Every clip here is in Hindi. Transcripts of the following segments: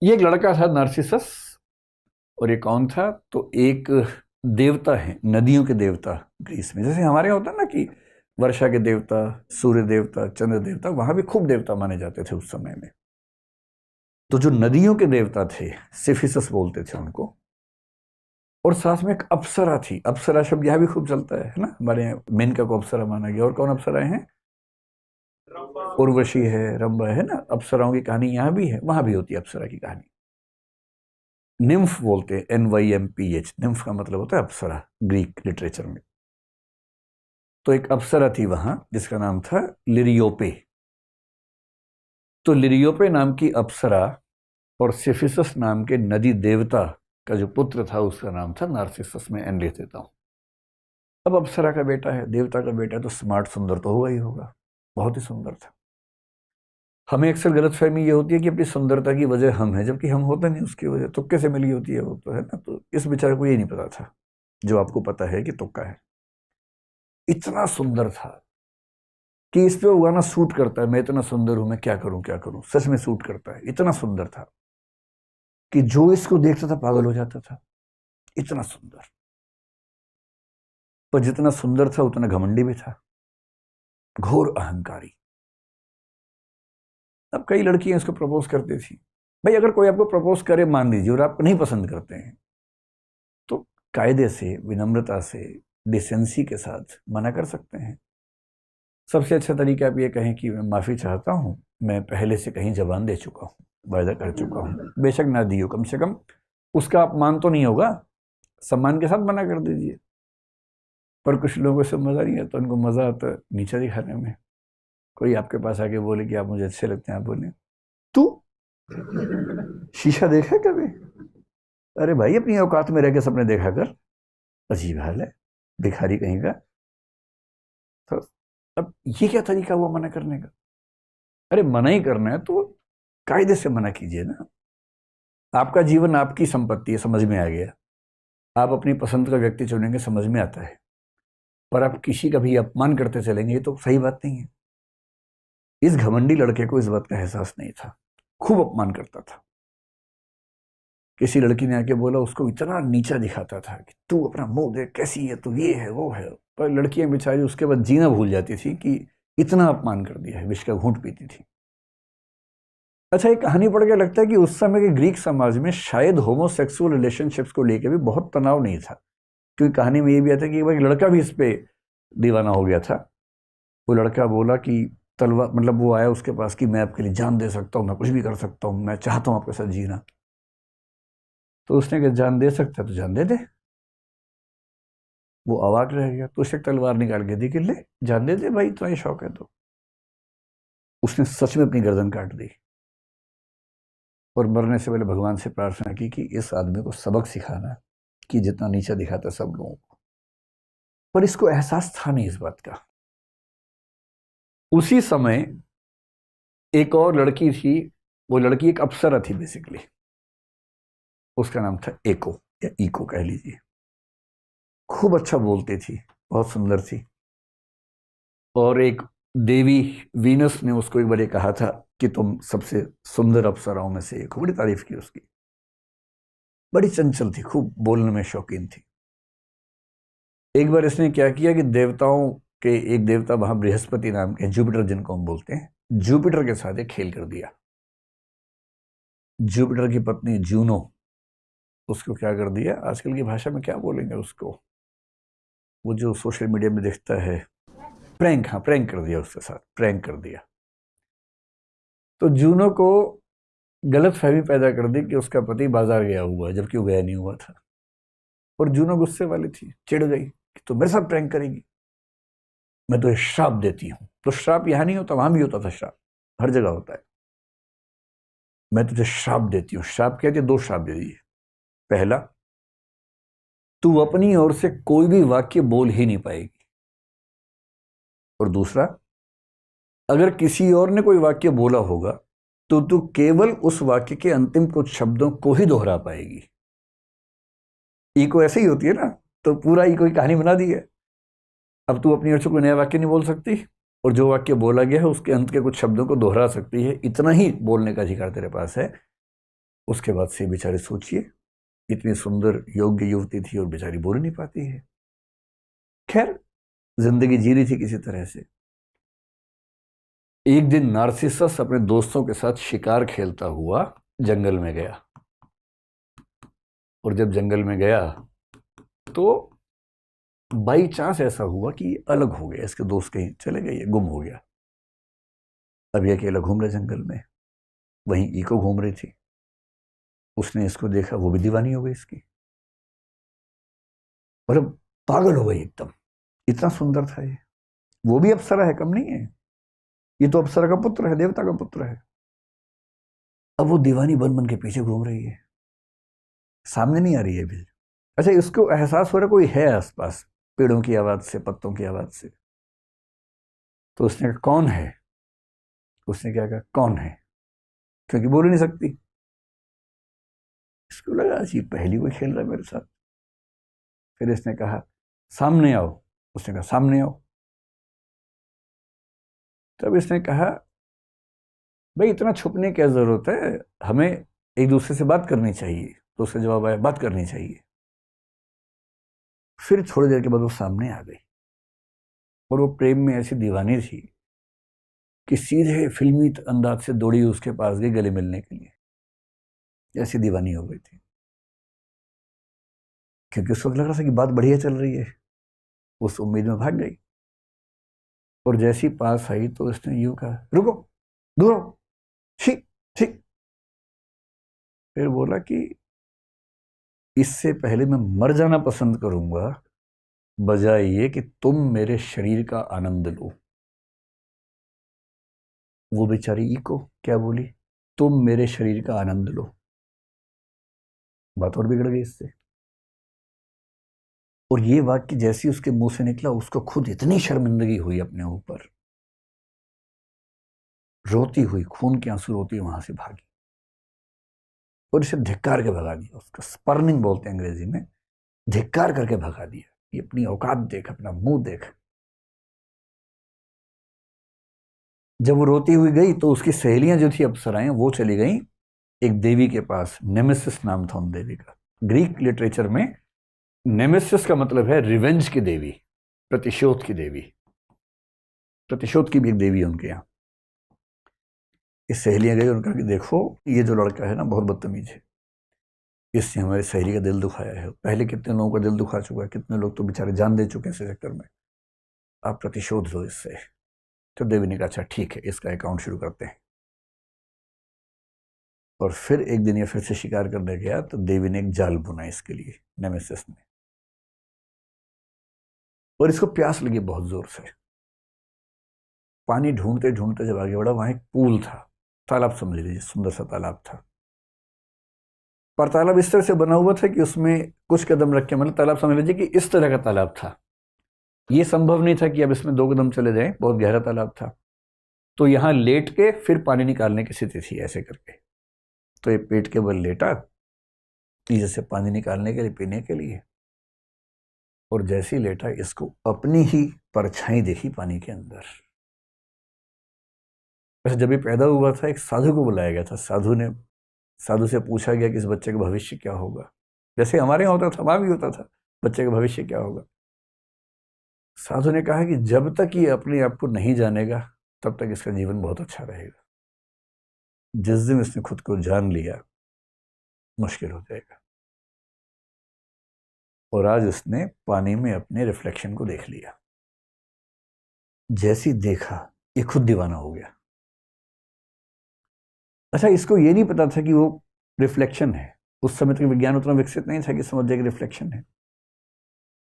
ये एक लड़का था नार्सिसस। और ये कौन था? तो एक देवता है, नदियों के देवता ग्रीस में। जैसे हमारे यहाँ होता है ना कि वर्षा के देवता, सूर्य देवता, चंद्र देवता, वहां भी खूब देवता माने जाते थे उस समय में। तो जो नदियों के देवता थे, सिफिसस बोलते थे उनको। और साथ में एक अप्सरा थी। अप्सरा शब्द यहाँ भी खूब चलता है ना, हमारे यहाँ मेनका को अप्सरा माना गया। और कौन अप्सराएं हैं? उर्वशी है, रंभा है ना। अप्सराओं की कहानी यहाँ भी है, वहां भी होती है अप्सरा की कहानी। निम्फ बोलते हैं, NYMPH। निम्फ का मतलब होता है अप्सरा ग्रीक लिटरेचर में। तो एक अप्सरा थी वहां जिसका नाम था लिरियोपे। तो लिरियोपे नाम की अप्सरा और सिफिसस नाम के नदी देवता का जो पुत्र था उसका नाम था नार्सिसस। में एन लिख देता हूं। अब अप्सरा का बेटा है, देवता का बेटा है, तो स्मार्ट, सुंदर तो होगा ही होगा। बहुत ही सुंदर था। हमें अक्सर गलतफहमी ये होती है कि अपनी सुंदरता की वजह हम है, जबकि हम होता नहीं उसकी वजह। तुक्के से मिली होती है वो, तो है ना। तो इस बेचारे को ये नहीं पता था जो आपको पता है कि तुक्का है। इतना सुंदर था कि इस पे वो गाना सूट करता है, मैं इतना सुंदर हूं, मैं क्या करूं क्या करूं। सच में सूट करता है। इतना सुंदर था कि जो इसको देखता था पागल हो जाता था। इतना सुंदर। पर जितना सुंदर था उतना घमंडी भी था, घोर अहंकारी। अब कई लड़कियां इसको प्रपोज करती थी। भाई अगर कोई आपको प्रपोज करे, मान लीजिए, और आप नहीं पसंद करते हैं, तो कायदे से, विनम्रता से, डिसेंसी के साथ मना कर सकते हैं। सबसे अच्छा तरीका आप ये कहें कि मैं माफ़ी चाहता हूं, मैं पहले से कहीं जबान दे चुका हूं, वायदा कर चुका हूं। बेशक ना दियो, कम से कम उसका अपमान तो नहीं होगा। सम्मान के साथ मना कर दीजिए। पर कुछ लोगों से मज़ा नहीं आता, उनको मज़ा आता है नीचा दिखाने में। कोई आपके पास आके बोले कि आप मुझे अच्छे लगते हैं, आप बोले तू शीशा देखा है कभी? अरे भाई अपनी औकात में रह के सपने देखा कर। अजीब हाल है, भिखारी कहीं का। तो अब ये क्या तरीका हुआ मना करने का? अरे मना ही करना है तो कायदे से मना कीजिए ना। आपका जीवन आपकी संपत्ति है, समझ में आ गया। आप अपनी पसंद का व्यक्ति चुनेंगे, समझ में आता है। पर आप किसी का भी अपमान करते चलेंगे, ये तो सही बात नहीं है। इस घमंडी लड़के को इस बात का एहसास नहीं था। खूब अपमान करता था। किसी लड़की ने आके बोला, उसको इतना नीचा दिखाता था कि तू अपना मुंह देख, कैसी है तू, ये है वो है। पर लड़कियां बेचारी उसके बाद जीना भूल जाती थी कि इतना अपमान कर दिया है, विष का घूंट पीती थी। अच्छा, एक कहानी पढ़ के लगता है कि उस समय के ग्रीक समाज में शायद होमोसेक्सुअल रिलेशनशिप्स को लेकर भी बहुत तनाव नहीं था। क्योंकि कहानी में ये भी आता कि एक बार लड़का भी इस पे दीवाना हो गया था। वो लड़का बोला कि तलवार, मतलब वो आया उसके पास कि मैं आपके लिए जान दे सकता हूँ, मैं कुछ भी कर सकता हूँ, मैं चाहता हूँ आपके साथ जीना। तो उसने कहा जान दे सकता है तो जान दे दे। वो अवाक रह गया। तो उसने तलवार निकाल के दी कि ले जान दे दे भाई, तुम्हें शौक है तो। उसने सच में अपनी गर्दन काट दी और मरने से पहले भगवान से प्रार्थना की कि इस आदमी को सबक सिखाना कि जितना नीचा दिखाता सब लोगों को। पर इसको एहसास था नहीं इस बात का। उसी समय एक और लड़की थी। वो लड़की एक अप्सरा थी बेसिकली। उसका नाम था एको, या इको कह लीजिए। खूब अच्छा बोलती थी, बहुत सुंदर थी। और एक देवी वीनस ने उसको एक बार ये कहा था कि तुम सबसे सुंदर अप्सराओं में से एक हो। बड़ी तारीफ की उसकी। बड़ी चंचल थी, खूब बोलने में शौकीन थी। एक बार इसने क्या किया कि देवताओं के एक देवता वहां बृहस्पति नाम के, जुपिटर जिनको हम बोलते हैं, जुपिटर के साथ एक खेल कर दिया। जुपिटर की पत्नी जूनो, उसको क्या कर दिया, आजकल की भाषा में क्या बोलेंगे उसको, वो जो सोशल मीडिया में दिखता है, प्रैंक। हाँ, प्रैंक कर दिया, उसके साथ प्रैंक कर दिया। तो जूनो को गलत फहमी पैदा कर दी कि उसका पति बाजार गया हुआ है, जबकि वो गया नहीं हुआ था। और जूनो गुस्से वाली थी, चिढ़ गई कि तू मेरे साथ प्रैंक करेगी, मैं तुझे श्राप देती हूं। तो श्राप यहां नहीं होता, वहां भी होता था श्राप, हर जगह होता है। मैं तुझे श्राप देती हूँ। श्राप कहती है, दो श्राप दे दिए। पहला, तू अपनी ओर से कोई भी वाक्य बोल ही नहीं पाएगी। और दूसरा, अगर किसी और ने कोई वाक्य बोला होगा तो तू केवल उस वाक्य के अंतिम कुछ शब्दों को ही दोहरा पाएगी। इको ऐसे ही होती है ना। तो पूरा इको की कहानी बना दी है। अब तू अपनी ओर से कोई नया वाक्य नहीं बोल सकती, और जो वाक्य बोला गया है उसके अंत के कुछ शब्दों को दोहरा सकती है। इतना ही बोलने का अधिकार तेरे पास है। उसके बाद से बेचारे सोचिए, इतनी सुंदर योग्य युवती थी और बेचारी बोल नहीं पाती है। खैर, जिंदगी जी रही थी किसी तरह से। एक दिन नार्सिसस अपने दोस्तों के साथ शिकार खेलता हुआ जंगल में गया, और जब जंगल में गया तो बाई चांस ऐसा हुआ कि अलग हो गया, इसके दोस्त कहीं चले गए, गुम हो गया। अब ये अकेला घूम रहा जंगल में, वहीं इको घूम रही थी। उसने इसको देखा, वो भी दीवानी हो गई इसकी, मतलब पागल हो गई एकदम। इतना सुंदर था ये, वो भी अप्सरा है, कम नहीं है। ये तो अप्सरा का पुत्र है, देवता का पुत्र है। अब वो दीवानी बन बन के पीछे घूम रही है, सामने नहीं आ रही है अभी। अच्छा, इसको एहसास हो रहा कोई है आसपास, पेड़ों की आवाज से, पत्तों की आवाज से। तो उसने कहा कौन है? उसने क्या कहा, कौन है, क्योंकि बोल ही नहीं सकती। इसको लगा अजीब पहेली कोई खेल रहा है मेरे साथ। फिर इसने कहा सामने आओ। उसने कहा सामने आओ। तब इसने कहा भाई इतना छुपने की क्या जरूरत है, हमें एक दूसरे से बात करनी चाहिए। तो उसका जवाब आया बात करनी चाहिए। फिर थोड़ी देर के बाद वो सामने आ गई, और वो प्रेम में ऐसी दीवानी थी कि सीधे फिल्मी अंदाज से दौड़ी उसके पास गई गले मिलने के लिए। ऐसी दीवानी हो गई थी, क्योंकि उस वक्त लग रहा था कि बात बढ़िया चल रही है। उस उम्मीद में भाग गई, और जैसी पास आई तो उसने यूं कहा रुको, दूर हो, ठीक ठीक। फिर बोला कि इससे पहले मैं मर जाना पसंद करूंगा, बजाय ये कि तुम मेरे शरीर का आनंद लो। वो बेचारी इको क्या बोली, तुम मेरे शरीर का आनंद लो। बात और बिगड़ गई इससे। और ये वाक्य जैसी उसके मुंह से निकला, उसको खुद इतनी शर्मिंदगी हुई अपने ऊपर, रोती हुई, खून के आंसू रोती वहां से भागी, और इसे धिक्कार के भगा दिया। उसका स्पर्निंग बोलते हैं अंग्रेजी में, धिक्कार करके भगा दिया। ये अपनी औकात देख, अपना मुंह देख। जब वो रोती हुई गई तो उसकी सहेलियां जो थी अप्सराएं, वो चली गई एक देवी के पास। नेमेसिस नाम था उन देवी का। ग्रीक लिटरेचर में नेमेसिस का मतलब है रिवेंज की देवी, प्रतिशोध की देवी। प्रतिशोध की भी एक देवी है उनके यहाँ। ये सहेलियां गई, उनका कि देखो ये जो लड़का है ना बहुत बदतमीज है, इसने हमारी सहेली का दिल दुखाया है। पहले कितने लोगों का दिल दुखा चुका है, कितने लोग तो बेचारे जान दे चुके हैं इस चक्कर में। आप प्रतिशोध लो इससे। तो देवी ने कहा अच्छा ठीक है, इसका अकाउंट शुरू करते हैं। और फिर एक दिन ये फिर से शिकार करने गया, तो देवी ने एक जाल बुना इसके लिए, नेमेसिस ने। और इसको प्यास लगी बहुत जोर से। पानी ढूंढते ढूंढते जब आगे बढ़ा, वहां एक पूल था, तालाब समझ लीजिए, सुंदर सा तालाब था। पर तालाब इस तरह से बना हुआ था कि उसमें कुछ कदम रख के, मतलब तालाब समझ लीजिए कि इस तरह का तालाब था। ये संभव नहीं था कि अब इसमें 2 कदम चले जाएं, बहुत गहरा तालाब था। तो यहां लेट के फिर पानी निकालने की स्थिति थी, ऐसे करके। तो ये पेट के बल लेटा नीचे से पानी निकालने के लिए, पीने के लिए। और जैसे ही लेटा, इसको अपनी ही परछाई देखी पानी के अंदर। वैसे जब ये पैदा हुआ था, एक साधु को बुलाया गया था। साधु से पूछा गया कि इस बच्चे का भविष्य क्या होगा। जैसे हमारे यहाँ होता था, वहां भी होता था, बच्चे का भविष्य क्या होगा। साधु ने कहा कि जब तक ये अपने आप को नहीं जानेगा, तब तक इसका जीवन बहुत अच्छा रहेगा। जिस दिन इसने खुद को जान लिया, मुश्किल हो जाएगा। और आज उसने पानी में अपने रिफ्लेक्शन को देख लिया। जैसी देखा, ये खुद दीवाना हो गया। अच्छा, इसको ये नहीं पता था कि वो रिफ्लेक्शन है। उस समय तक विज्ञान उतना विकसित नहीं था कि समझ जाए कि रिफ्लेक्शन है।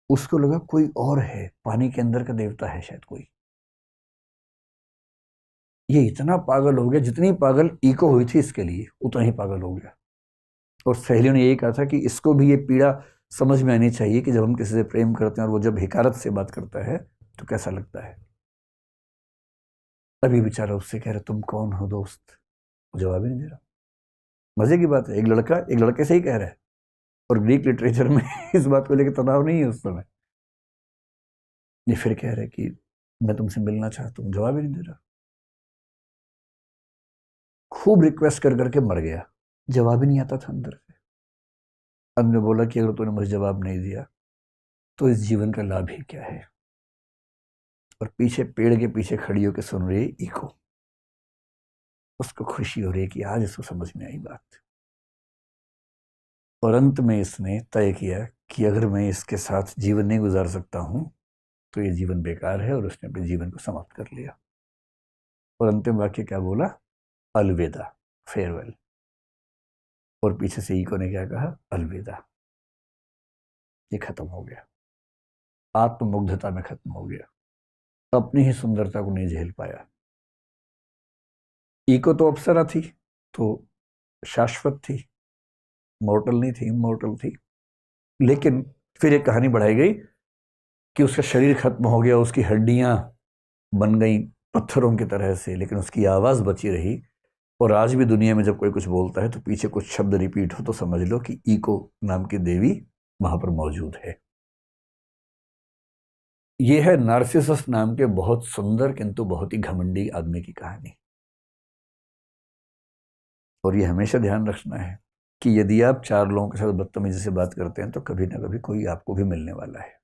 उसको लगा कोई और है, पानी के अंदर का देवता है शायद कोई। ये इतना पागल हो गया, जितनी पागल इको हुई थी इसके लिए, उतना ही पागल हो गया। और सहेलियों ने यही कहा था कि इसको भी ये पीड़ा समझ में आनी चाहिए कि जब हम किसी से प्रेम करते हैं और वो जब हिकारत से बात करता है तो कैसा लगता है। अभी बेचारा उससे कह रहा तुम कौन हो दोस्त, वो जवाब ही नहीं दे रहा। मजे की बात है, एक लड़का एक लड़के से ही कह रहा है, और ग्रीक लिटरेचर में इस बात को लेकर तनाव नहीं है उस समय। ये फिर कह रहे कि मैं तुमसे मिलना चाहता हूँ, जवाब ही नहीं दे रहा। खूब रिक्वेस्ट कर करके मर गया। जवाब ही नहीं आता था अंदर से। अंदर ने बोला कि अगर तूने मुझे जवाब नहीं दिया तो इस जीवन का लाभ ही क्या है। और पीछे पेड़ के पीछे खड़ी होकर सुन रही है इको। उसको खुशी हो रही है कि आज इसको समझ में आई बात। और अंत में इसने तय किया कि अगर मैं इसके साथ जीवन नहीं गुजार सकता हूं तो ये जीवन बेकार है, और उसने अपने जीवन को समाप्त कर लिया। और अंतिम वाक्य क्या बोला? अलविदा, फेयरवेल। और पीछे से इको ने क्या कहा? अलविदा। ये खत्म हो गया, आत्ममुग्धता में खत्म हो गया, अपनी ही सुंदरता को नहीं झेल पाया। इको तो अप्सरा थी, तो शाश्वत थी, मॉर्टल नहीं थी, इमॉर्टल थी। लेकिन फिर एक कहानी बढ़ाई गई कि उसका शरीर खत्म हो गया, उसकी हड्डियां बन गई पत्थरों की तरह से, लेकिन उसकी आवाज बची रही। और आज भी दुनिया में जब कोई कुछ बोलता है तो पीछे कुछ शब्द रिपीट हो तो समझ लो कि इको नाम की देवी वहां पर मौजूद है। यह है नार्सिसस नाम के बहुत सुंदर किंतु बहुत ही घमंडी आदमी की कहानी। और ये हमेशा ध्यान रखना है कि यदि आप चार लोगों के साथ बदतमीजी से बात करते हैं तो कभी ना कभी कोई आपको भी मिलने वाला है।